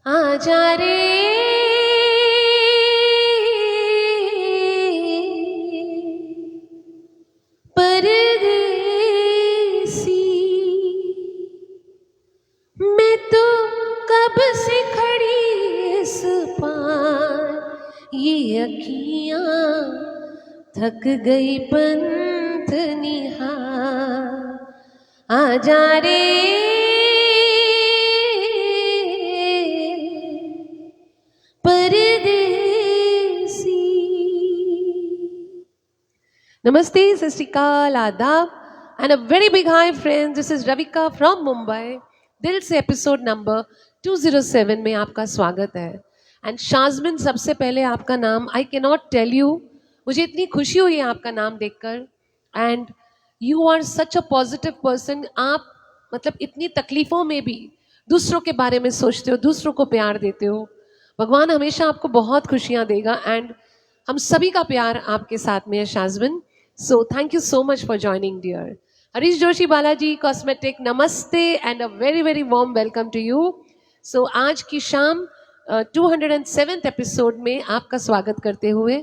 आजा रे परदेसी, मैं तो कब से खड़ी इस पार, ये अखियां थक गई पंथ निहार। आजा रे परदेसी। Namaste, Sat Shri Akal, Adab, and a very big hi friends. This is Ravika from Mumbai. दिल से एपिसोड नंबर 207 में आपका स्वागत है। एंड शाज़मिन, सबसे पहले आपका नाम I can not tell you, मुझे इतनी खुशी हुई है आपका नाम देखकर। And you are such a positive person. आप मतलब इतनी तकलीफ़ों में भी दूसरों के बारे में सोचते हो, दूसरों को प्यार देते हो। भगवान हमेशा आपको बहुत खुशियाँ देगा एंड हम सभी का प्यार आपके साथ में है Shazmin. So thank you so much for joining dear. Harish Joshi Balaji cosmetic, नमस्ते and a very very warm welcome to you. So आज की शाम 207th एपिसोड में आपका स्वागत करते हुए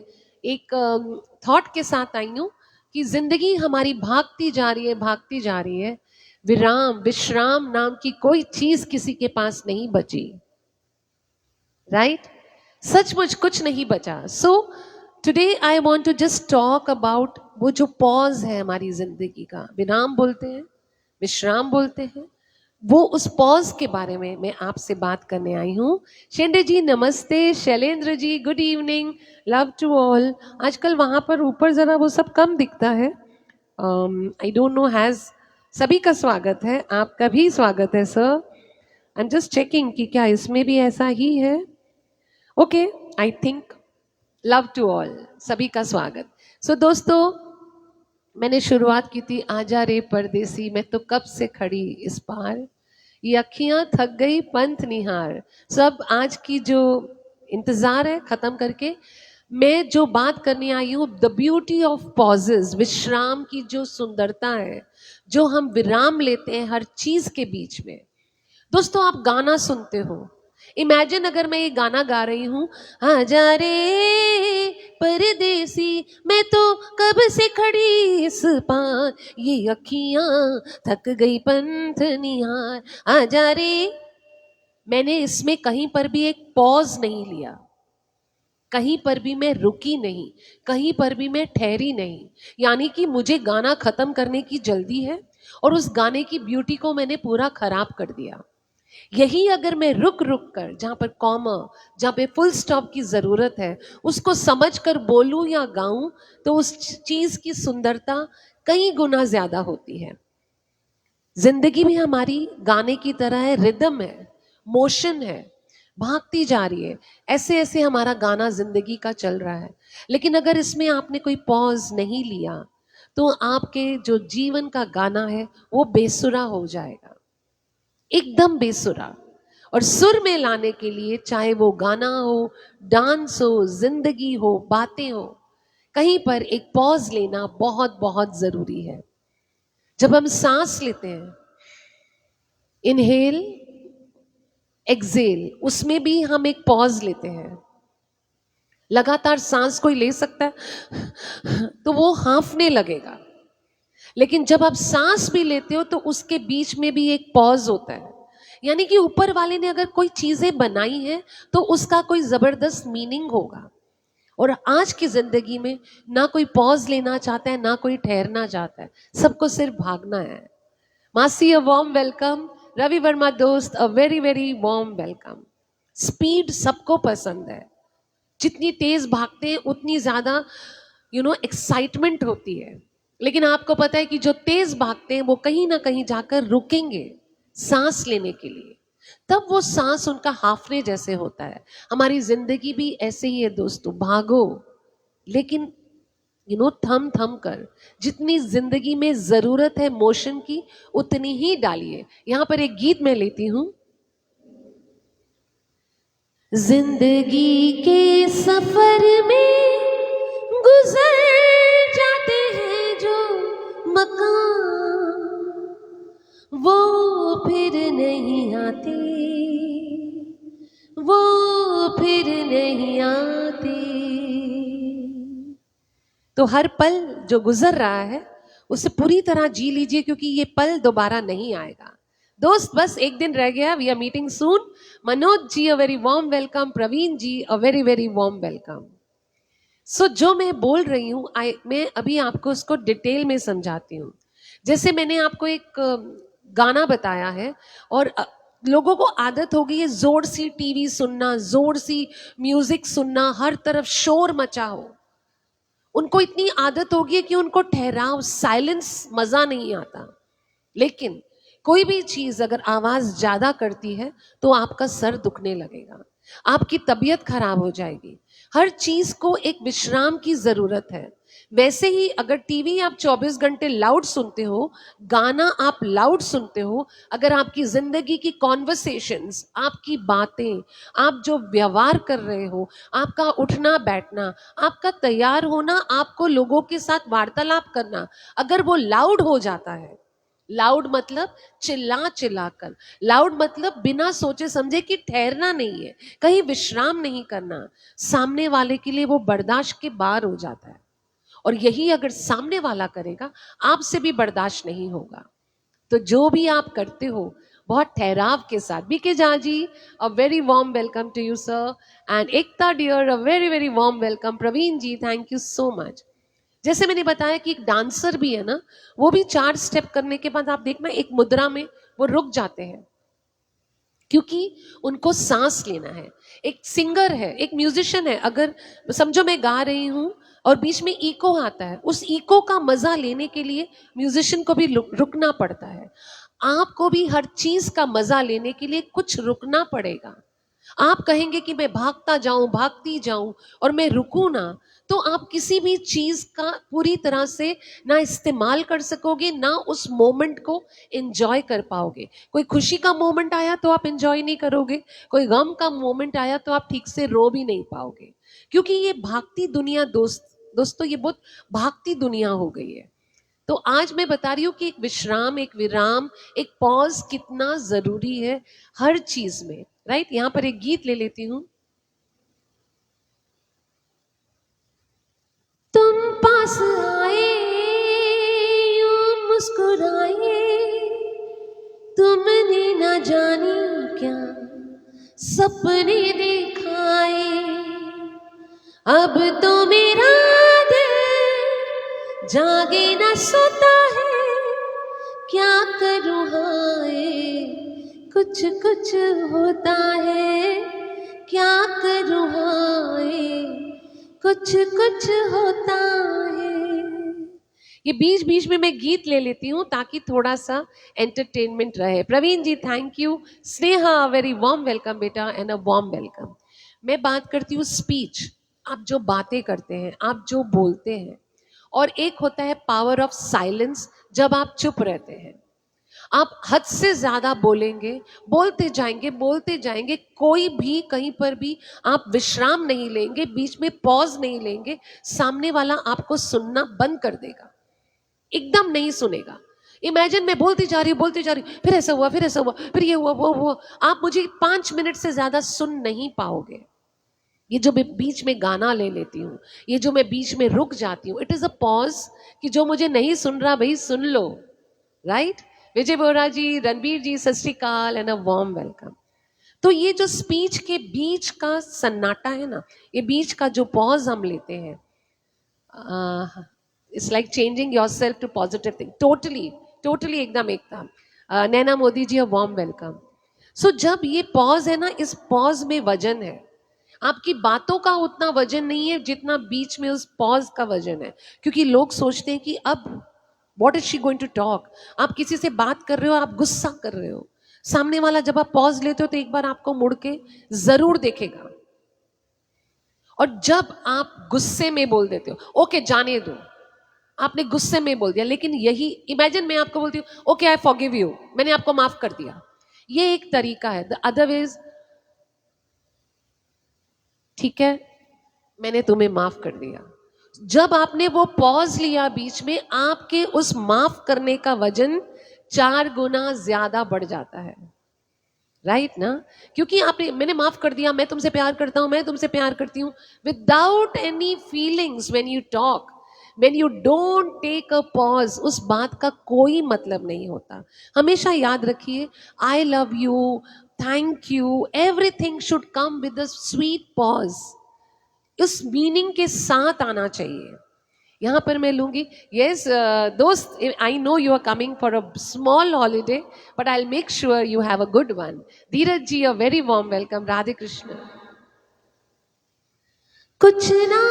एक थॉट के साथ आई हूँ कि जिंदगी हमारी भागती जा रही है। विश्राम नाम की कोई चीज किसी के पास नहीं बची, राइट? सचमुच कुछ नहीं बचा। So today I want to just talk about वो जो पॉज है हमारी जिंदगी का, विराम बोलते हैं, विश्राम बोलते हैं, वो उस पॉज के बारे में मैं आपसे बात करने आई हूँ। शेंडे जी नमस्ते, Shailendra ji good evening, love to all. आजकल वहाँ पर ऊपर ज़रा वो सब कम दिखता है, आई डोंट नो हैज़। सभी का स्वागत है, आपका भी स्वागत है sir. I am just checking कि क्या इसमें भी ऐसा ही है। Okay, I think love to all, सभी का स्वागत। सो दोस्तों, मैंने शुरुआत की थी आजा रे परदेसी, मैं तो कब से खड़ी इस पार, ये अखियां थक गई पंथ निहार। सब आज की जो इंतजार है खत्म करके मैं जो बात करने आई हूँ, द ब्यूटी ऑफ पॉजेज, विश्राम की जो सुंदरता है, जो हम विराम लेते हैं हर चीज के बीच में। दोस्तों, आप गाना सुनते हो, इमेजिन अगर मैं ये गाना गा रही हूँ, आजा रे परदेसी, मैं तो कब से खड़ी इस पार, ये अखियां थक गई पंथ निहार। आजा रे, मैंने इसमें कहीं पर भी एक पॉज नहीं लिया, कहीं पर भी मैं रुकी नहीं, कहीं पर भी मैं ठहरी नहीं। यानी कि मुझे गाना खत्म करने की जल्दी है और उस गाने की ब्यूटी को मैंने पूरा खराब कर दिया। यही अगर मैं रुक रुक कर, जहाँ पर कॉमा, जहाँ पे फुल स्टॉप की ज़रूरत है, उसको समझ कर बोलूँ या गाऊँ, तो उस चीज़ की सुंदरता कई गुना ज़्यादा होती है। जिंदगी भी हमारी गाने की तरह है, रिदम है, मोशन है, भागती जा रही है। ऐसे ऐसे हमारा गाना जिंदगी का चल रहा है। लेकिन अगर इसमें आपने कोई पॉज नहीं लिया तो आपके जो जीवन का गाना है वो बेसुरा हो जाएगा, एकदम बेसुरा। और सुर में लाने के लिए, चाहे वो गाना हो, डांस हो, जिंदगी हो, बातें हो, कहीं पर एक पॉज लेना बहुत बहुत जरूरी है। जब हम सांस लेते हैं, इनहेल एक्सेल, उसमें भी हम एक पॉज लेते हैं। लगातार सांस कोई ले सकता है तो वो हांफने लगेगा, लेकिन जब आप सांस भी लेते हो तो उसके बीच में भी एक पॉज होता है। यानी कि ऊपर वाले ने अगर कोई चीजें बनाई हैं तो उसका कोई जबरदस्त मीनिंग होगा। और आज की जिंदगी में ना कोई पॉज लेना चाहता है, ना कोई ठहरना चाहता है, सबको सिर्फ भागना है। मासी a warm welcome, Ravi Verma दोस्त a very very warm welcome. Speed सबको पसंद है, जितनी तेज भागते हैं उतनी ज्यादा एक्साइटमेंट होती है। लेकिन आपको पता है कि जो तेज भागते हैं वो कहीं ना कहीं जाकर रुकेंगे सांस लेने के लिए, तब वो सांस उनका हाफने जैसे होता है। हमारी जिंदगी भी ऐसे ही है दोस्तों, भागो लेकिन थम थम कर। जितनी जिंदगी में जरूरत है मोशन की, उतनी ही डालिए। यहां पर एक गीत मैं लेती हूं, जिंदगी के सफर में गुजर जाते हैं जो मकान, वो फिर नहीं आते, फिर नहीं आते। तो हर पल जो गुजर रहा है उसे पूरी तरह जी लीजिए, क्योंकि ये पल दोबारा नहीं आएगा। दोस्त बस एक दिन रह गया। We are meeting soon. Manoj ji a very warm welcome, Praveen ji a very very warm welcome. So जो मैं बोल रही हूँ मैं अभी आपको उसको डिटेल में समझाती हूँ। जैसे मैंने आपको एक गाना बताया है और लोगों को आदत हो गई है जोर सी टीवी सुनना, जोर सी म्यूजिक सुनना, हर तरफ शोर मचा हो। उनको इतनी आदत हो गई है कि उनको ठहराव, साइलेंस मजा नहीं आता। लेकिन कोई भी चीज अगर आवाज ज्यादा करती है तो आपका सर दुखने लगेगा, आपकी तबीयत खराब हो जाएगी। हर चीज को एक विश्राम की जरूरत है। वैसे ही अगर टीवी आप 24 घंटे लाउड सुनते हो, गाना आप लाउड सुनते हो, अगर आपकी जिंदगी की कॉन्वर्सेशंस, आपकी बातें, आप जो व्यवहार कर रहे हो, आपका उठना बैठना, आपका तैयार होना, आपको लोगों के साथ वार्तालाप करना, अगर वो लाउड हो जाता है, लाउड मतलब चिल्ला चिल्ला कर, लाउड मतलब बिना सोचे समझे कि ठहरना नहीं है, कहीं विश्राम नहीं करना, सामने वाले के लिए वो बर्दाश्त के बाहर हो जाता है। और यही अगर सामने वाला करेगा, आपसे भी बर्दाश्त नहीं होगा। तो जो भी आप करते हो बहुत ठहराव के साथ। B K Jha ji a very warm welcome to you sir, and Ekta dear a very very warm welcome. Praveen ji thank you so much. जैसे मैंने बताया कि एक डांसर भी है ना, वो भी 4 स्टेप करने के बाद आप देखना एक मुद्रा में वो रुक जाते हैं, क्योंकि उनको सांस लेना है। एक सिंगर है, एक म्यूजिशियन है, अगर समझो मैं गा रही हूं और बीच में इको आता है, उस इको का मजा लेने के लिए म्यूजिशियन को भी रुकना पड़ता है। आपको भी हर चीज का मजा लेने के लिए कुछ रुकना पड़ेगा। आप कहेंगे कि मैं भागता जाऊं, भागती जाऊं और मैं रुकूं ना, तो आप किसी भी चीज का पूरी तरह से ना इस्तेमाल कर सकोगे, ना उस मोमेंट को एंजॉय कर पाओगे। कोई खुशी का मोमेंट आया तो आप एंजॉय नहीं करोगे, कोई गम का मोमेंट आया तो आप ठीक से रो भी नहीं पाओगे, क्योंकि ये भागती दुनिया दोस्तों ये बहुत भागती दुनिया हो गई है। तो आज मैं बता रही हूं कि एक विश्राम, एक विराम, एक पॉज कितना जरूरी है हर चीज में, राइट। यहां पर एक गीत ले लेती हूं। तुम पास आए, यूं मुस्कुराए, तुमने न जानी क्या सपने दिखाए। अब तो मेरा दिल जागे न सोता है, क्या करूं हाय कुछ कुछ होता है, क्या करूं हाय कुछ कुछ होता है। ये बीच बीच में मैं गीत ले लेती हूँ ताकि थोड़ा सा एंटरटेनमेंट रहे। Praveen ji thank you. Sneha very warm welcome बेटा, एंड अ वार्म वेलकम। मैं बात करती हूँ स्पीच, आप जो बातें करते हैं, आप जो बोलते हैं, और एक होता है पावर ऑफ साइलेंस, जब आप चुप रहते हैं। आप हद से ज्यादा बोलेंगे, बोलते जाएंगे, कोई भी कहीं पर भी आप विश्राम नहीं लेंगे, बीच में पॉज नहीं लेंगे, सामने वाला आपको सुनना बंद कर देगा, एकदम नहीं सुनेगा। इमेजिन मैं बोलती जा रही हूँ, फिर ऐसा हुआ, फिर ऐसा हुआ, फिर ये हुआ, वो हुआ, आप मुझे 5 मिनट से ज्यादा सुन नहीं पाओगे। ये जो मैं बीच में गाना ले लेती हूँ, ये जो मैं बीच में रुक जाती हूँ, इट इज अ पॉज कि जो मुझे नहीं सुन रहा भाई सुन लो, राइट। विजय बोरा जी, रणबीर जी सत श्री अकाल एंड अ वार्म वेलकम। तो ये जो स्पीच के बीच का सन्नाटा है ना, ये बीच का जो पॉज हम लेते हैं, it's like changing yourself to positive thing, totally एकदम एकदम। Naina Modi ji a warm welcome. So जब ये पॉज है ना, इस पॉज में वजन है। आपकी बातों का उतना वजन नहीं है जितना बीच में उस पॉज का वजन है, क्योंकि लोग सोचते हैं कि अब what is she going to talk. आप किसी से बात कर रहे हो, आप गुस्सा कर रहे हो, सामने वाला जब आप पॉज लेते हो तो एक बार आपको मुड़ के जरूर देखेगा। और जब आप गुस्से में बोल देते हो, ओके जाने दो, आपने गुस्से में बोल दिया, लेकिन यही इमेजिन मैं आपको बोलती हूँ ओके आई फॉरगिव यू, मैंने आपको माफ कर दिया, ये एक तरीका है। द अदर इज ठीक है मैंने तुम्हें माफ कर दिया। जब आपने वो पॉज लिया बीच में, आपके उस माफ करने का वजन 4 गुना ज्यादा बढ़ जाता है। राइट ना? क्योंकि आपने मैंने माफ कर दिया, मैं तुमसे प्यार करता हूं, मैं तुमसे प्यार करती हूं, without any feelings when you talk, when you don't take a pause, उस बात का कोई मतलब नहीं होता। हमेशा याद रखिए, आई love you, thank you, everything should come with a sweet pause, उस मीनिंग के साथ आना चाहिए। यहाँ पर मैं लूंगी, यस दोस्त, I know you are coming for a small holiday, but I make sure you have a good one. Dheeraj ji, a very warm welcome. Radhe Krishna. कुछ ना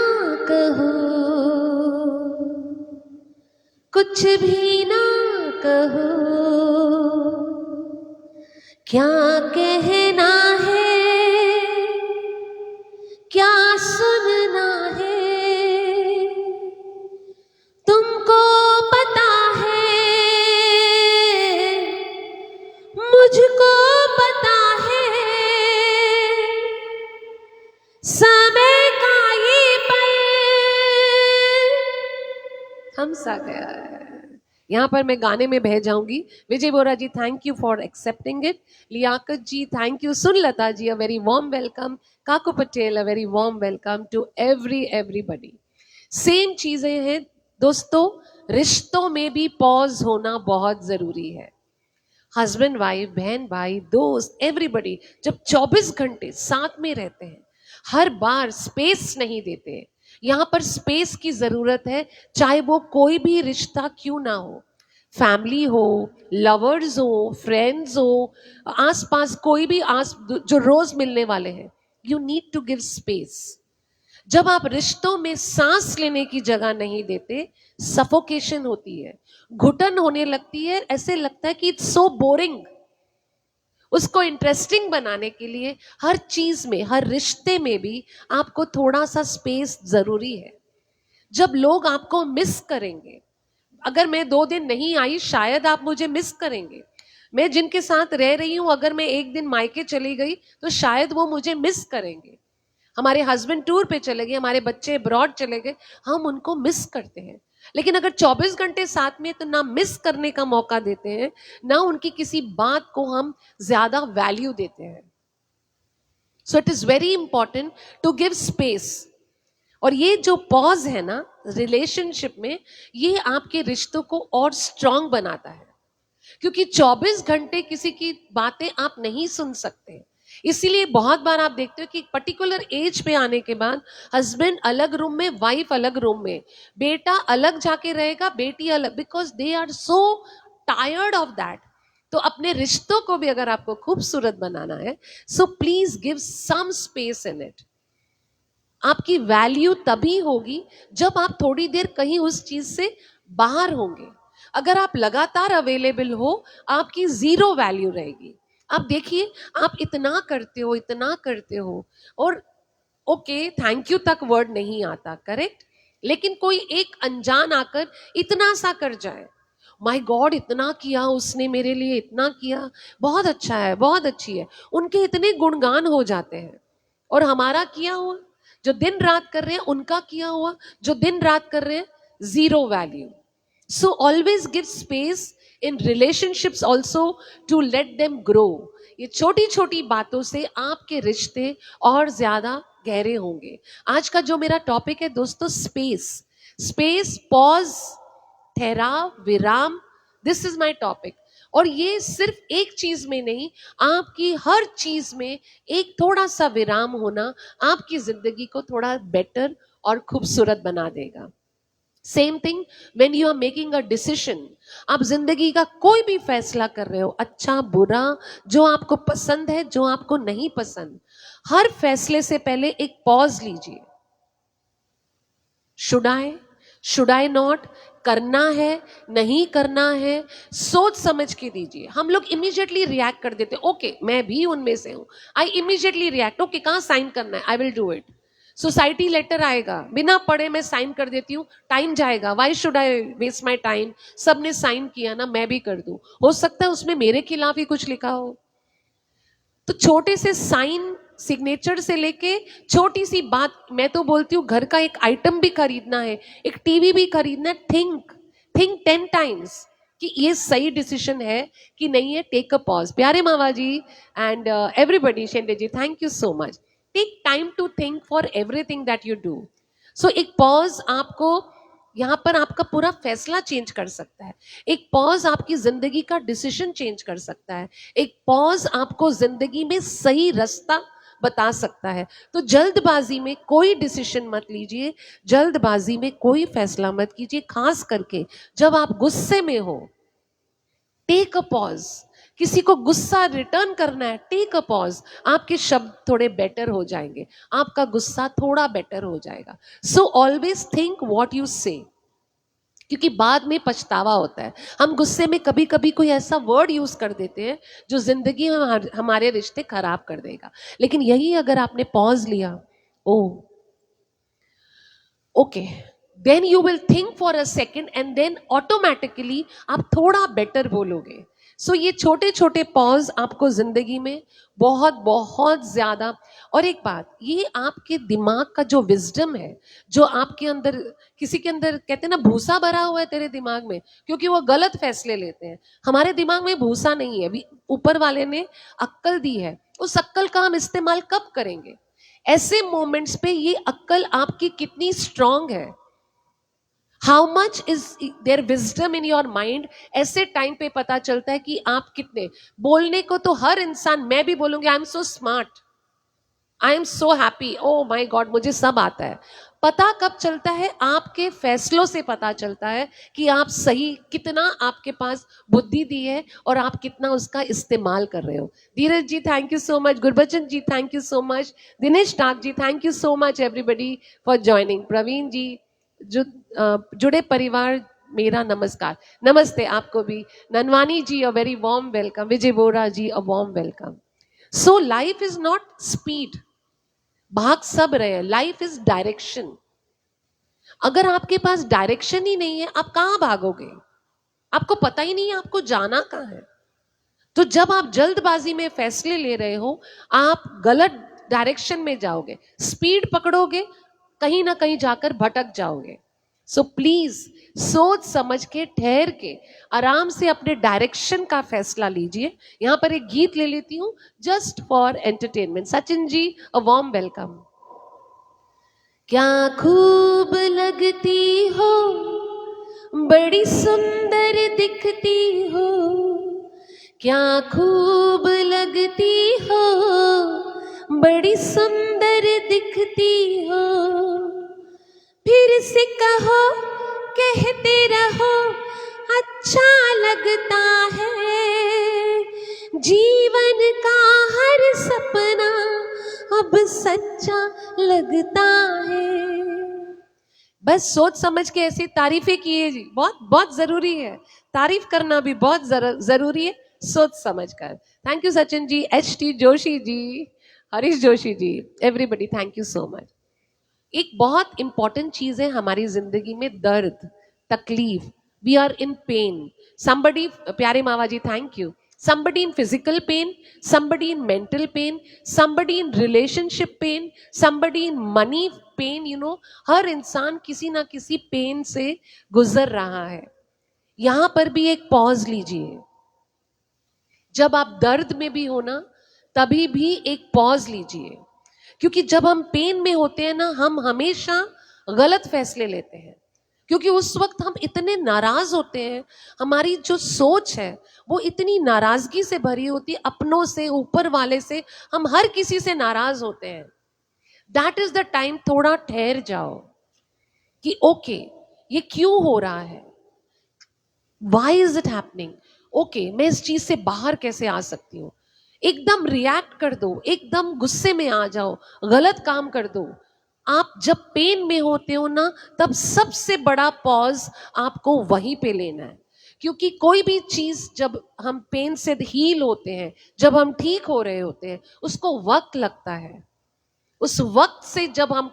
कहो, कुछ भी ना कहो, क्या कहना है, क्या सुनना है, तुमको पता है, मुझको पता है, समय का ये पल हम सा गया है। यहाँ पर मैं गाने में बह जाऊंगी। Vijay Bora ji, thank you for accepting it. Liaquat ji, thank you. Sunlata ji, a very warm welcome. Kaku Patel, a very warm welcome to everybody. Same चीजें हैं दोस्तों, रिश्तों में भी पॉज होना बहुत जरूरी है। हस्बैंड वाइफ, बहन भाई, दोस्त, एवरीबडी जब 24 घंटे साथ में रहते हैं, हर बार स्पेस नहीं देते। यहां पर स्पेस की जरूरत है, चाहे वो कोई भी रिश्ता क्यों ना हो, फैमिली हो, लवर्स हो, फ्रेंड्स हो, आसपास कोई भी जो रोज मिलने वाले हैं, you need to give space. जब आप रिश्तों में सांस लेने की जगह नहीं देते, सफोकेशन होती है, घुटन होने लगती है, ऐसे लगता है कि इट्स सो बोरिंग। उसको इंटरेस्टिंग बनाने के लिए हर चीज में, हर रिश्ते में भी आपको थोड़ा सा स्पेस जरूरी है। जब लोग आपको मिस करेंगे, अगर मैं 2 दिन नहीं आई, शायद आप मुझे मिस करेंगे। मैं जिनके साथ रह रही हूं, अगर मैं एक दिन मायके चली गई तो शायद वो मुझे मिस करेंगे। हमारे हस्बैंड टूर पे चले गए, हमारे बच्चे अब्रॉड चले गए, हम उनको मिस करते हैं। लेकिन अगर 24 घंटे साथ में, तो ना मिस करने का मौका देते हैं, ना उनकी किसी बात को हम ज्यादा वैल्यू देते हैं। So it is very important to give space. और ये जो पॉज है ना रिलेशनशिप में, ये आपके रिश्तों को और स्ट्रांग बनाता है। क्योंकि 24 घंटे किसी की बातें आप नहीं सुन सकते। इसीलिए बहुत बार आप देखते हो कि पर्टिकुलर एज पे आने के बाद हस्बैंड अलग रूम में, वाइफ अलग रूम में, बेटा अलग जाके रहेगा, बेटी अलग, because they are so tired of that. तो अपने रिश्तों को भी अगर आपको खूबसूरत बनाना है, so please give some space in it. आपकी वैल्यू तभी होगी जब आप थोड़ी देर कहीं उस चीज से बाहर होंगे। अगर आप लगातार अवेलेबल हो, आपकी जीरो वैल्यू रहेगी। आप देखिए, आप इतना करते हो, इतना करते हो, और ओके थैंक यू तक वर्ड नहीं आता, करेक्ट, लेकिन कोई एक अनजान आकर इतना सा कर जाए, माय गॉड इतना किया उसने मेरे लिए, इतना किया, बहुत अच्छा है, बहुत अच्छी है, उनके इतने गुणगान हो जाते हैं। और हमारा किया हुआ, जो दिन रात कर रहे हैं, उनका किया हुआ, जो दिन रात कर रहे हैं, zero value. So always give space in relationships also to let them grow. ये छोटी छोटी बातों से आपके रिश्ते और ज्यादा गहरे होंगे। आज का जो मेरा टॉपिक है दोस्तों, स्पेस, स्पेस, पॉज, ठहराव, विराम, दिस इज माय टॉपिक। और ये सिर्फ एक चीज में नहीं, आपकी हर चीज में एक थोड़ा सा विराम होना आपकी जिंदगी को थोड़ा बेटर और खूबसूरत बना देगा। Same thing when you are making a decision. आप जिंदगी का कोई भी फैसला कर रहे हो, अच्छा बुरा, जो आपको पसंद है, जो आपको नहीं पसंद, हर फैसले से पहले एक पॉज लीजिए। शुड आई नॉट, करना है, नहीं करना है, सोच समझ के दीजिए। हम लोग इमीडिएटली रिएक्ट कर देते, ओके मैं भी उनमें से हूं, आई इमीडिएटली रिएक्ट, ओके कहां साइन करना है, I will do it. Society letter आएगा, बिना पढ़े मैं साइन कर देती हूँ, टाइम जाएगा, why should I waste my time, सबने साइन किया ना, मैं भी कर दूं, हो सकता है उसमें मेरे खिलाफ ही कुछ लिखा हो। तो छोटे से साइन, सिग्नेचर से लेके छोटी सी बात, मैं तो बोलती हूँ घर का एक आइटम भी खरीदना है, एक टीवी भी खरीदना है, थिंक 10 टाइम्स। कि ये सही डिसीजन है कि नहीं है. Take a pause. प्यारे Mava ji and everybody, Shende ji, thank you so much. Take time to think for everything that you do. So एक पॉज आपको यहाँ पर आपका पूरा फैसला चेंज कर सकता है. एक पॉज आपकी जिंदगी का डिसीजन चेंज कर सकता है. एक पॉज आपको जिंदगी में सही रास्ता बता सकता है. तो जल्दबाजी में कोई डिसीजन मत लीजिए, जल्दबाजी में कोई फैसला मत कीजिए, खास करके जब आप गुस्से में हो. Take a pause. किसी को गुस्सा रिटर्न करना है, टेक अ पॉज. आपके शब्द थोड़े बेटर हो जाएंगे, आपका गुस्सा थोड़ा बेटर हो जाएगा. So always think what you से, क्योंकि बाद में पछतावा होता है. हम गुस्से में कभी कभी कोई ऐसा वर्ड यूज कर देते हैं जो जिंदगी में हमारे रिश्ते खराब कर देगा. लेकिन यही अगर आपने पॉज लिया, oh okay, then you will think for a second and then automatically आप थोड़ा बेटर बोलोगे. सो ये छोटे छोटे पॉज आपको जिंदगी में बहुत बहुत ज्यादा. और एक बात, ये आपके दिमाग का जो विजडम है, जो आपके अंदर, किसी के अंदर कहते हैं ना भूसा भरा हुआ है तेरे दिमाग में, क्योंकि वो गलत फैसले लेते हैं. हमारे दिमाग में भूसा नहीं है, ऊपर वाले ने अक्ल दी है. उस अक्ल का हम इस्तेमाल कब करेंगे? ऐसे मोमेंट्स पे ये अक्ल आपकी कितनी स्ट्रांग है, how much is there wisdom in your mind, ऐसे टाइम पे पता चलता है कि आप कितने. बोलने को तो हर इंसान, मैं भी बोलूंगी I am so smart, I am so happy, oh my God मुझे सब आता है. पता कब चलता है? आपके फैसलों से पता चलता है कि आप सही, कितना आपके पास बुद्धि दी है और आप कितना उसका इस्तेमाल कर रहे हो. Dheeraj ji thank you so much. Gurbachan ji thank you so much. Dinesh Tak ji thank you so much everybody for joining. Praveen ji, जुड़े परिवार मेरा नमस्कार. नमस्ते आपको भी. Nanwani ji a very warm welcome. Vijay Bora ji a warm welcome. So life is not speed, भाग सब रहे हैं. Life is direction. अगर आपके पास डायरेक्शन ही नहीं है, आप कहां भागोगे? आपको पता ही नहीं है आपको जाना कहां है. तो जब आप जल्दबाजी में फैसले ले रहे हो, आप गलत डायरेक्शन में जाओगे, स्पीड पकड़ोगे, कहीं ना कहीं जाकर भटक जाओगे. सो प्लीज सोच समझ के, ठहर के, आराम से अपने डायरेक्शन का फैसला लीजिए. यहां पर एक गीत ले लेती हूं just for entertainment. Sachin ji a warm welcome. क्या खूब लगती हो, बड़ी सुंदर दिखती हो, क्या खूब लगती हो, बड़ी सुंदर दिखती हो. फिर से कहो, कहते रहो, अच्छा लगता है. जीवन का हर सपना अब सच्चा लगता है. बस सोच समझ के ऐसी तारीफें किए जी, बहुत बहुत जरूरी है. तारीफ करना भी बहुत जरूरी है, सोच समझ कर. Thank you Sachin ji, HT Joshi ji, Harish Joshi ji, everybody thank you so much. एक बहुत इंपॉर्टेंट चीज है हमारी जिंदगी में, दर्द, तकलीफ. We are in pain. Somebody, प्यारे Mava ji thank you. somebody in physical pain, somebody in mental pain, somebody in relationship pain, somebody in money pain, you know, हर इंसान किसी ना किसी पेन से गुजर रहा है. यहां पर भी एक पॉज लीजिए. जब आप दर्द में भी हो ना, तभी भी एक पॉज लीजिए. क्योंकि जब हम पेन में होते हैं ना, हम हमेशा गलत फैसले लेते हैं, क्योंकि उस वक्त हम इतने नाराज होते हैं. हमारी जो सोच है वो इतनी नाराजगी से भरी होती है, अपनों से, ऊपर वाले से, हम हर किसी से नाराज होते हैं. दैट इज द टाइम थोड़ा ठहर जाओ कि ओके, ये क्यों हो रहा है, why is it happening, okay मैं इस चीज से बाहर कैसे आ सकती हूँ. एकदम रिएक्ट कर दो, एकदम गुस्से में आ जाओ, गलत काम कर दो. आप जब पेन में होते हो ना, तब सबसे बड़ा पॉज आपको वहीं पे लेना है. क्योंकि कोई भी चीज जब हम पेन से हील होते हैं, जब हम ठीक हो रहे होते हैं, उसको वक्त लगता है. उस वक्त से जब हम,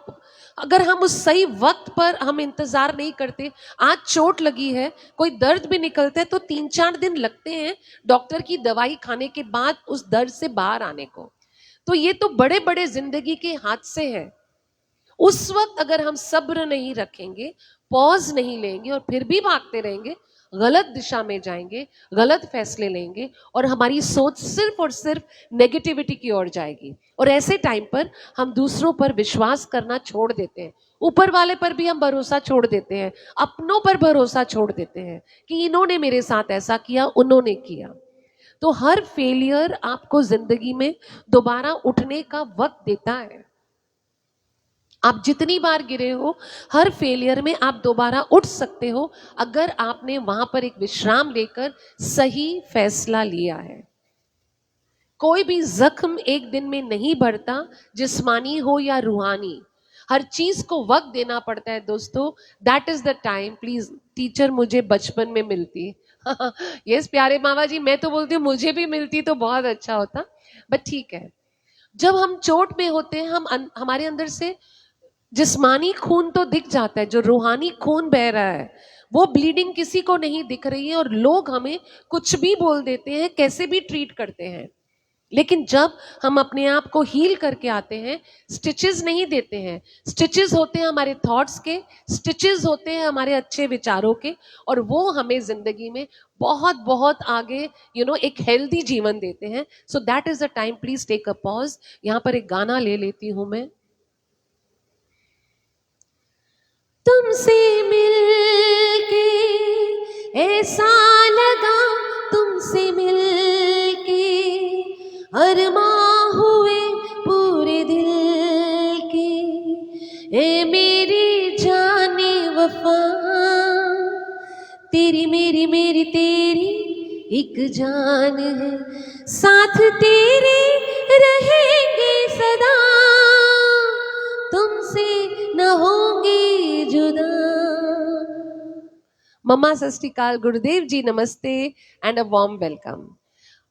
अगर हम उस सही वक्त पर हम इंतजार नहीं करते, आज चोट लगी है, कोई दर्द भी निकलता है तो 3-4 दिन लगते हैं डॉक्टर की दवाई खाने के बाद उस दर्द से बाहर आने को. तो ये तो बड़े बड़े जिंदगी के हादसे हैं. उस वक्त अगर हम सब्र नहीं रखेंगे, पॉज नहीं लेंगे और फिर भी भागते रहेंगे, गलत दिशा में जाएंगे, गलत फैसले लेंगे और हमारी सोच सिर्फ और सिर्फ नेगेटिविटी की ओर जाएगी। और ऐसे टाइम पर हम दूसरों पर विश्वास करना छोड़ देते हैं, ऊपर वाले पर भी हम भरोसा छोड़ देते हैं, अपनों पर भरोसा छोड़ देते हैं कि इन्होंने मेरे साथ ऐसा किया, उन्होंने किया। तो हर फेलियर आपको जिंदगी में दोबारा उठने का वक्त देता है। आप जितनी बार गिरे हो, हर फेलियर में आप दोबारा उठ सकते हो अगर आपने वहां पर एक विश्राम लेकर सही फैसला लिया है। कोई भी जख्म एक दिन में नहीं बढ़ता, जिस्मानी हो या रूहानी। हर चीज को वक्त देना पड़ता है दोस्तों। That is the time. Please, teacher मुझे बचपन में मिलती। यस प्यारे मामा जी, मैं तो बोलती हूँ मुझे भी मिलती तो बहुत अच्छा होता, बट ठीक है। जब हम चोट में होते हैं, हमारे अंदर से जिस्मानी खून तो दिख जाता है, जो रूहानी खून बह रहा है वो ब्लीडिंग किसी को नहीं दिख रही है और लोग हमें कुछ भी बोल देते हैं, कैसे भी ट्रीट करते हैं। लेकिन जब हम अपने आप को हील करके आते हैं, स्टिचेस नहीं देते हैं, स्टिचेस होते हैं हमारे थॉट्स के, स्टिचेस होते हैं हमारे अच्छे विचारों के, और वो हमें जिंदगी में बहुत बहुत आगे एक हेल्दी जीवन देते हैं। So that is the time. Please take a pause. यहाँ पर एक गाना ले लेती हूं मैं। तुमसे मिलके ऐसा लगा, तुमसे मिलके अरमां हुए पूरे दिल के, ए मेरी जाने वफा, तेरी मेरी मेरी तेरी एक जान है, साथ तेरे रहेंगे सदा, तुमसे न होंगे जुदा। मम्मा सत श्री अकाल, गुरुदेव जी नमस्ते एंड अ वार्म वेलकम।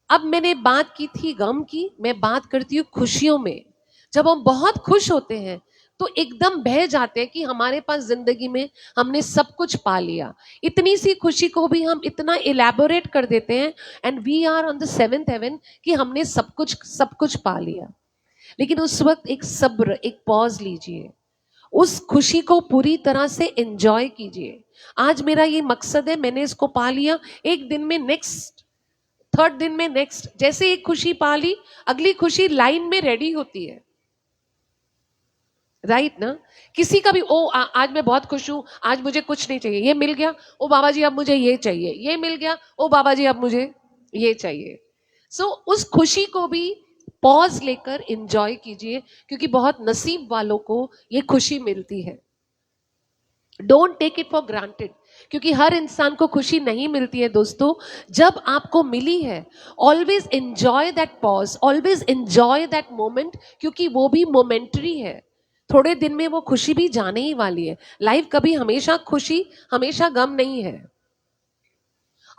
अब मैंने बात की थी गम की, मैं बात करती हूँ खुशियों में। जब हम बहुत खुश होते हैं तो एकदम बह जाते हैं कि हमारे पास जिंदगी में हमने सब कुछ पा लिया। इतनी सी खुशी को भी हम इतना इलेबोरेट कर देते हैं, and we are on the 7th heaven, कि हमने सब कुछ पा लिया। लेकिन उस वक्त एक सब्र, एक पॉज लीजिए, उस खुशी को पूरी तरह से एंजॉय कीजिए। आज मेरा ये मकसद है, मैंने इसको पा लिया, एक दिन में नेक्स्ट, थर्ड दिन में नेक्स्ट, जैसे एक खुशी पा ली अगली खुशी लाइन में रेडी होती है, राइट ना। किसी का भी आज मैं बहुत खुश हूं, आज मुझे कुछ नहीं चाहिए, ये मिल गया, ओ बाबा जी अब मुझे ये चाहिए, ये मिल गया, ओ बाबा जी अब मुझे ये चाहिए। सो उस खुशी को भी पॉज लेकर एंजॉय कीजिए, क्योंकि बहुत नसीब वालों को ये खुशी मिलती है। Don't take it for granted, क्योंकि हर इंसान को खुशी नहीं मिलती है दोस्तों। जब आपको मिली है, always enjoy that pause, always enjoy that moment, क्योंकि वो भी मोमेंटरी है। थोड़े दिन में वो खुशी भी जाने ही वाली है। लाइफ कभी हमेशा खुशी, हमेशा गम नहीं है।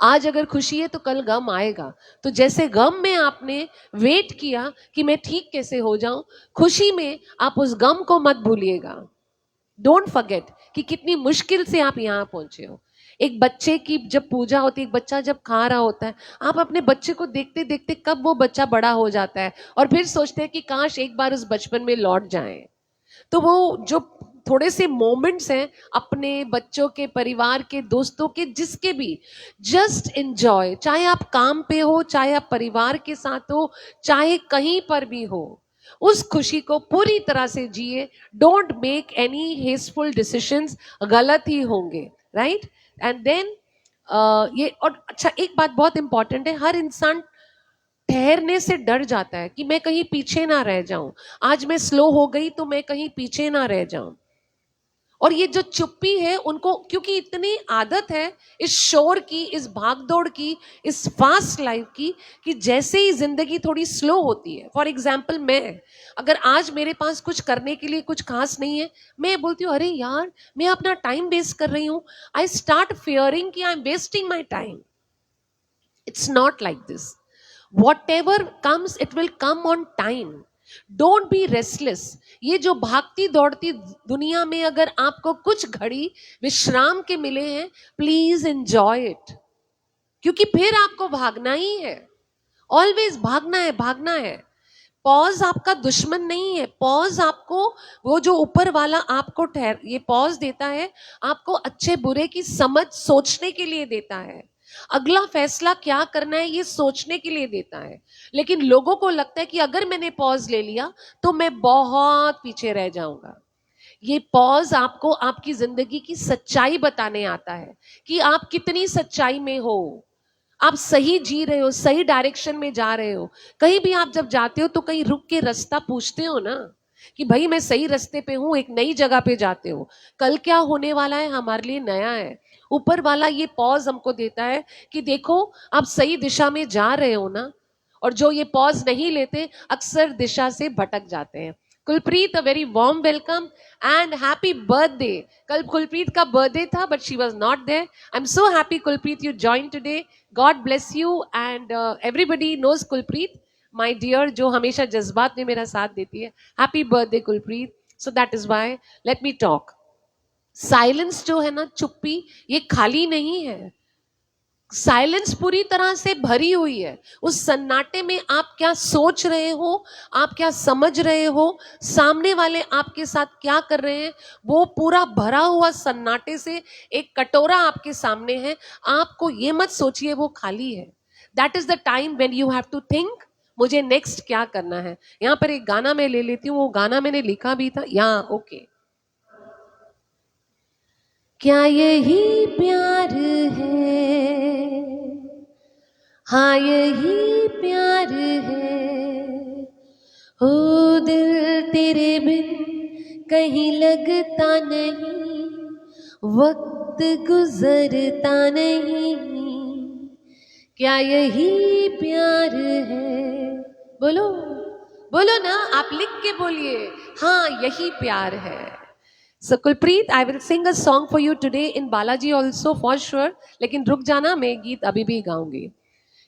आज अगर खुशी है तो कल गम आएगा। तो जैसे गम में आपने वेट किया कि मैं ठीक कैसे हो जाऊं, खुशी में आप उस गम को मत भूलिएगा। डोंट फॉरगेट कि कितनी मुश्किल से आप यहाँ पहुंचे हो। एक बच्चे की जब पूजा होती है, एक बच्चा जब खा रहा होता है, आप अपने बच्चे को देखते देखते कब वो बच्चा बड़ा हो जाता है और फिर सोचते हैं कि काश एक बार उस बचपन में लौट जाएं। तो वो जो थोड़े से मोमेंट्स हैं अपने बच्चों के, परिवार के, दोस्तों के, जिसके भी, जस्ट एंजॉय। चाहे आप काम पे हो, चाहे आप परिवार के साथ हो, चाहे कहीं पर भी हो, उस खुशी को पूरी तरह से जिए। डोंट मेक एनी हेस्टफुल डिसीजंस, गलत ही होंगे, राइट। एंड देन ये, और अच्छा एक बात बहुत इंपॉर्टेंट है, हर इंसान ठहरने से डर जाता है कि मैं कहीं पीछे ना रह जाऊं। आज मैं स्लो हो गई तो मैं कहीं पीछे ना रह जाऊं। और ये जो चुप्पी है उनको, क्योंकि इतनी आदत है इस शोर की, इस भागदौड़ की, इस फास्ट लाइफ की, कि जैसे ही जिंदगी थोड़ी स्लो होती है, फॉर एग्जाम्पल मैं, अगर आज मेरे पास कुछ करने के लिए कुछ खास नहीं है, मैं बोलती हूँ अरे यार मैं अपना टाइम वेस्ट कर रही हूँ, आई स्टार्ट फियरिंग कि I am wasting my time. It's not like this. Whatever comes, it will come on time. Don't be restless. ये जो भागती दौड़ती दुनिया में अगर आपको कुछ घड़ी विश्राम के मिले हैं, प्लीज एंजॉय इट, क्योंकि फिर आपको भागना ही है। ऑलवेज भागना है, भागना है। पॉज आपका दुश्मन नहीं है। पॉज आपको, वो जो ऊपर वाला आपको ये पॉज देता है, आपको अच्छे बुरे की समझ सोचने के लिए देता है। अगला फैसला क्या करना है ये सोचने के लिए देता है। लेकिन लोगों को लगता है कि अगर मैंने पॉज ले लिया तो मैं बहुत पीछे रह जाऊंगा। ये पॉज आपको आपकी जिंदगी की सच्चाई बताने आता है कि आप कितनी सच्चाई में हो, आप सही जी रहे हो, सही डायरेक्शन में जा रहे हो। कहीं भी आप जब जाते हो तो कहीं रुक के रास्ता पूछते हो ना कि भाई मैं सही रास्ते पे हूं, एक नई जगह पे जाते हो। कल क्या होने वाला है हमारे लिए नया है। ऊपर वाला ये पॉज हमको देता है कि देखो आप सही दिशा में जा रहे हो ना। और जो ये पॉज नहीं लेते अक्सर दिशा से भटक जाते हैं। Kulpreet, a very warm welcome and happy birthday. कल कुलप्रीत का बर्थडे था but she was not there. I am so happy Kulpreet you join today. God bless you and everybody knows Kulpreet, my dear, जो हमेशा जज्बात में मेरा साथ देती है। Happy birthday Kulpreet. So that is why let me talk. Silence जो है ना, चुप्पी, ये खाली नहीं है। साइलेंस पूरी तरह से भरी हुई है। उस सन्नाटे में आप क्या सोच रहे हो, आप क्या समझ रहे हो, सामने वाले आपके साथ क्या कर रहे हैं, वो पूरा भरा हुआ सन्नाटे से एक कटोरा आपके सामने है। आपको ये मत सोचिए वो खाली है। That is the time when you have to think मुझे नेक्स्ट क्या करना है। यहाँ पर एक गाना मैं ले लेती हूँ, वो गाना मैंने लिखा भी था यहाँ। ओके, क्या यही प्यार है, हाँ यही प्यार है, हो दिल तेरे बिन कहीं लगता नहीं, वक्त गुजरता नहीं, क्या यही प्यार है। बोलो बोलो ना, आप लिख के बोलिए, हाँ यही प्यार है। So Kulpreet, I will sing a song for you today in Balaji also for sure. लेकिन रुक जाना, मैं गीत अभी भी गाऊंगी।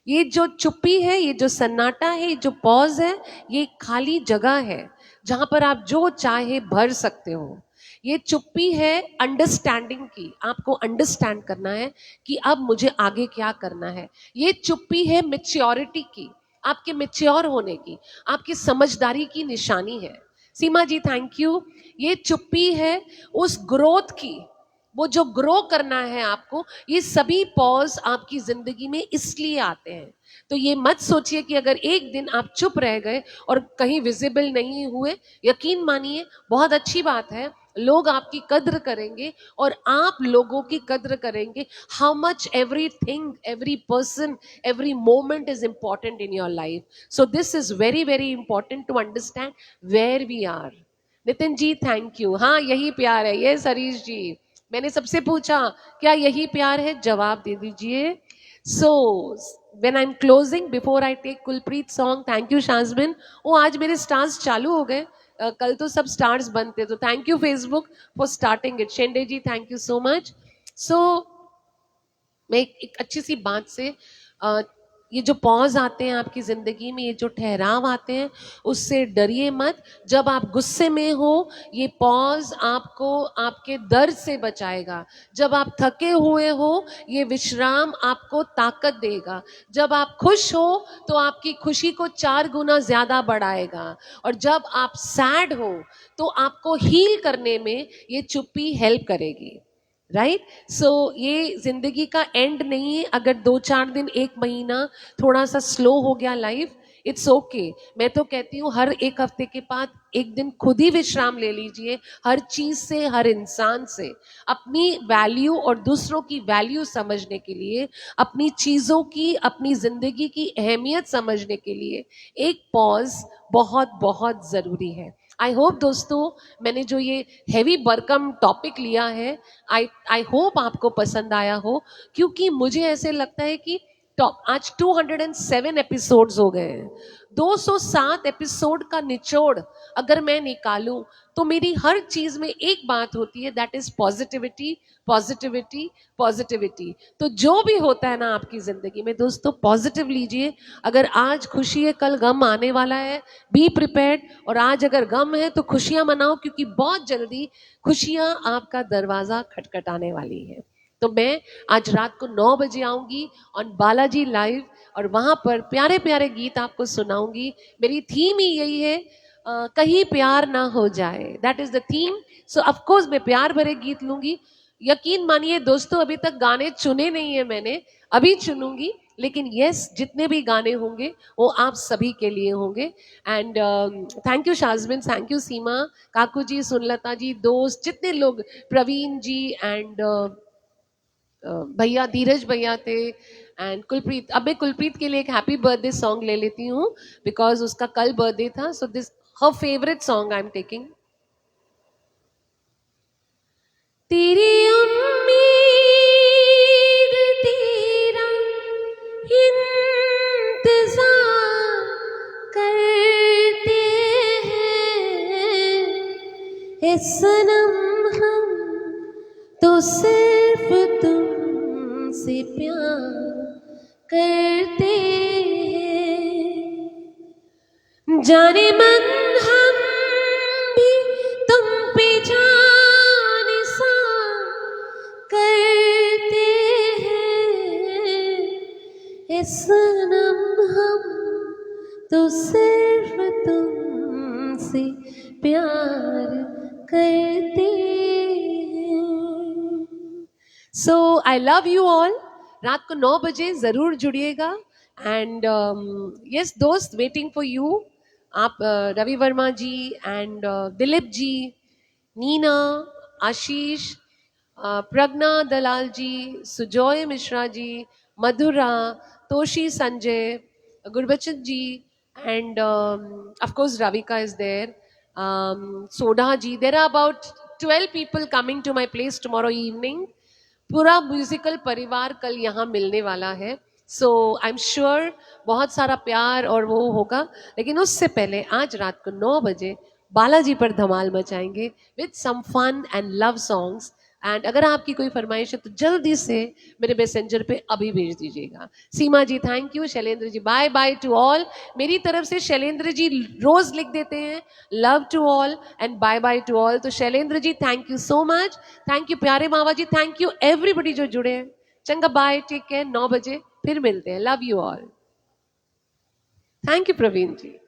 ये जो चुप्पी है, ये जो सन्नाटा है, ये जो पॉज है, ये खाली जगह है जहां पर आप जो चाहे भर सकते हो। ये चुप्पी है अंडरस्टैंडिंग की। आपको अंडरस्टैंड करना है कि अब मुझे आगे क्या करना है। ये चुप्पी है मेच्योरिटी की, आपके मेच्योर होने की, आपकी समझदारी की निशानी है। सीमा जी थैंक यू। ये चुप्पी है उस ग्रोथ की, वो जो ग्रो करना है आपको। ये सभी पॉज आपकी जिंदगी में इसलिए आते हैं। तो ये मत सोचिए कि अगर एक दिन आप चुप रह गए और कहीं विजिबल नहीं हुए, यकीन मानिए बहुत अच्छी बात है, लोग आपकी कद्र करेंगे और आप लोगों की कद्र करेंगे। How much everything, every person, every moment is important in your life. So this is very very important to understand where we are. Nitin ji thank you. हाँ यही प्यार है। ये हरीश जी, मैंने सबसे पूछा क्या यही प्यार है, जवाब दे दीजिए। So when I am closing, before I take Kulpreet song, thank you Shazbin. वो आज मेरे स्टार्स चालू हो गए, कल तो सब स्टार्स बंद थे, तो thank you Facebook for starting it. Shende ji thank you so much. So मैं एक अच्छी सी बात से, ये जो पॉज आते हैं आपकी जिंदगी में, ये जो ठहराव आते हैं, उससे डरिए मत। जब आप गुस्से में हो, ये पॉज आपको आपके दर्द से बचाएगा। जब आप थके हुए हो, ये विश्राम आपको ताकत देगा। जब आप खुश हो तो आपकी खुशी को 4 गुना ज्यादा बढ़ाएगा। और जब आप सैड हो तो आपको हील करने में ये चुप्पी हेल्प करेगी। राइट। सो ये जिंदगी का एंड नहीं है। अगर 2-4 दिन, 1 महीना थोड़ा सा स्लो हो गया लाइफ, इट्स ओके। मैं तो कहती हूँ हर एक हफ्ते के बाद एक दिन खुद ही विश्राम ले लीजिए, हर चीज से, हर इंसान से। अपनी वैल्यू और दूसरों की वैल्यू समझने के लिए, अपनी चीजों की, अपनी जिंदगी की अहमियत समझने के लिए एक पॉज बहुत बहुत जरूरी है। आई होप दोस्तों, मैंने जो ये हैवी बरकम टॉपिक लिया है, आई होप आपको पसंद आया हो। क्योंकि मुझे ऐसे लगता है कि आज 207 एपिसोड्स हो गए हैं। 207 एपिसोड का निचोड़ अगर मैं निकालूं तो मेरी हर चीज में एक बात होती है, that is positivity, positivity, positivity. तो जो भी होता है ना आपकी जिंदगी में दोस्तों, पॉजिटिव लीजिए। अगर आज खुशी है, कल गम आने वाला है, बी प्रिपेयर्ड। और आज अगर गम है तो खुशियां मनाओ, क्योंकि बहुत जल्दी खुशियां आपका दरवाजा खटखटाने वाली है। तो मैं आज रात को 9 बजे आऊंगी ऑन बालाजी लाइव और वहां पर प्यारे प्यारे गीत आपको सुनाऊंगी। मेरी थीम ही यही है, कहीं प्यार ना हो जाए, that is the theme. So of course मैं प्यार भरे गीत लूंगी। यकीन मानिए दोस्तों, अभी तक गाने चुने नहीं है मैंने, अभी चुनूंगी। लेकिन यस, जितने भी गाने होंगे वो आप सभी के लिए होंगे। And thank you Shazbin, thank you Seema, Kaku ji, Sunlata ji, दोस्त जितने लोग, प्रवीण जी एंड भैया, धीरज भैया थे एंड कुलप्रीत। अब मैं कुलप्रीत के लिए एक हैप्पी बर्थडे सॉन्ग ले लेती हूँ बिकॉज उसका कल बर्थडे था। So this her favourite song I am taking. तेरी उम्मीद तेरा इंतजार करते हैं ए सनम, हम तो सिर्फ तुमसे प्यार करते हैं। जाने मन हम भी तुम पे जान सा करते हैं ए सनम, हम तो सिर्फ तुमसे प्यार करते हैं। So I love you all. रात को 9 बजे जरूर जुड़िएगा। एंड यस दोस्त, वेटिंग फॉर यू। आप Ravi Verma ji and Dilip ji, Neena, Ashish, Pragya Dalal ji, Sujoy Mishra ji, Madhura, Toshi Sanjay, Gurbachan ji, and of course Ravika is there, Soda ji. There are about 12 people coming to my place tomorrow evening. पूरा म्यूजिकल परिवार कल यहाँ मिलने वाला है। सो आई एम श्योर बहुत सारा प्यार और वो होगा। लेकिन उससे पहले आज रात को 9 बजे बालाजी पर धमाल मचाएंगे with some fun and love songs. And अगर आपकी कोई फरमाइश है तो जल्दी से मेरे मैसेंजर पे अभी भेज दीजिएगा। Seema ji thank you, Shailendra ji bye bye to all. मेरी तरफ से शैलेंद्र जी रोज लिख देते हैं love to all and bye bye to all. तो Shailendra ji thank you so much, thank you प्यारे Mava ji, thank you everybody जो जुड़े हैं। चंगा बाय, टेक केयर, 9 बजे फिर मिलते हैं। Love you all. Thank you Praveen ji.